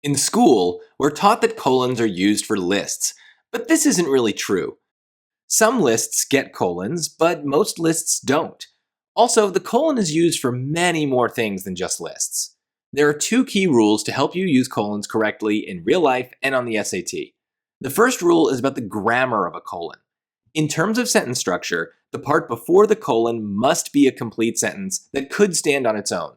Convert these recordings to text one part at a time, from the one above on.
In school, we're taught that colons are used for lists, but this isn't really true. Some lists get colons, but most lists don't. Also, the colon is used for many more things than just lists. There are two key rules to help you use colons correctly in real life and on the SAT. The first rule is about the grammar of a colon. In terms of sentence structure, the part before the colon must be a complete sentence that could stand on its own.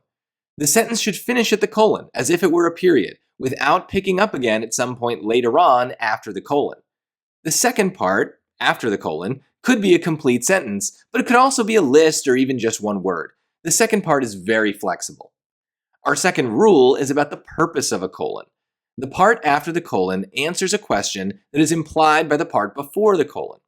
The sentence should finish at the colon, as if it were a period, without picking up again at some point later on after the colon. The second part, after the colon, could be a complete sentence, but it could also be a list or even just one word. The second part is very flexible. Our second rule is about the purpose of a colon. The part after the colon answers a question that is implied by the part before the colon.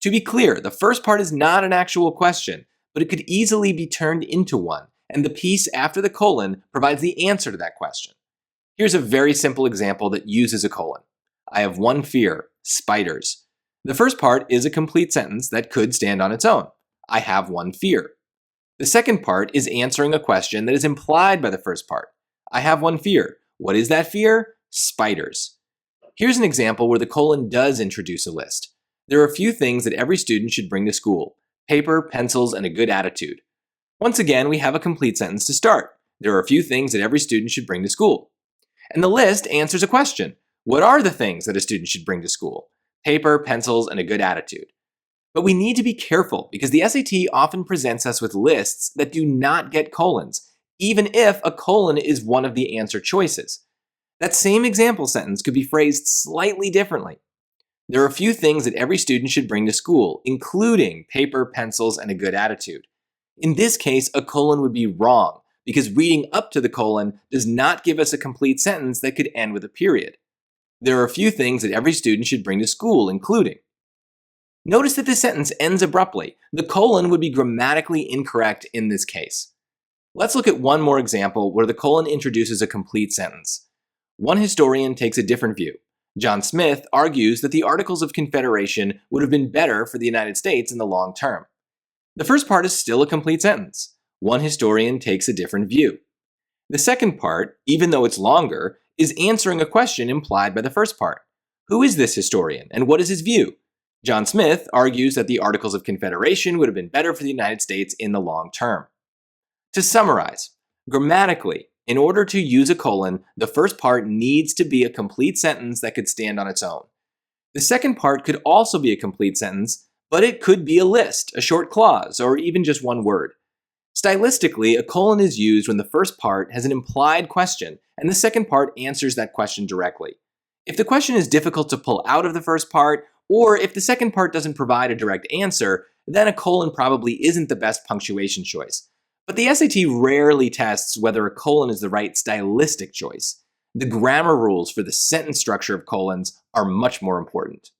To be clear, the first part is not an actual question, but it could easily be turned into one, and the piece after the colon provides the answer to that question. Here's a very simple example that uses a colon. I have one fear, spiders. The first part is a complete sentence that could stand on its own. I have one fear. The second part is answering a question that is implied by the first part. I have one fear. What is that fear? Spiders. Here's an example where the colon does introduce a list. There are a few things that every student should bring to school: paper, pencils, and a good attitude. Once again, we have a complete sentence to start. There are a few things that every student should bring to school. And the list answers a question. What are the things that a student should bring to school? Paper, pencils, and a good attitude. But we need to be careful because the SAT often presents us with lists that do not get colons, even if a colon is one of the answer choices. That same example sentence could be phrased slightly differently. There are a few things that every student should bring to school, including paper, pencils, and a good attitude. In this case, a colon would be wrong because reading up to the colon does not give us a complete sentence that could end with a period. There are a few things that every student should bring to school, including. Notice that this sentence ends abruptly. The colon would be grammatically incorrect in this case. Let's look at one more example where the colon introduces a complete sentence. One historian takes a different view. John Smith argues that the Articles of Confederation would have been better for the United States in the long term. The first part is still a complete sentence. One historian takes a different view. The second part, even though it's longer, is answering a question implied by the first part. Who is this historian, and what is his view? John Smith argues that the Articles of Confederation would have been better for the United States in the long term. To summarize, grammatically, in order to use a colon, the first part needs to be a complete sentence that could stand on its own. The second part could also be a complete sentence, but it could be a list, a short clause, or even just one word. Stylistically, a colon is used when the first part has an implied question and the second part answers that question directly. If the question is difficult to pull out of the first part, or if the second part doesn't provide a direct answer, then a colon probably isn't the best punctuation choice. But the SAT rarely tests whether a colon is the right stylistic choice. The grammar rules for the sentence structure of colons are much more important.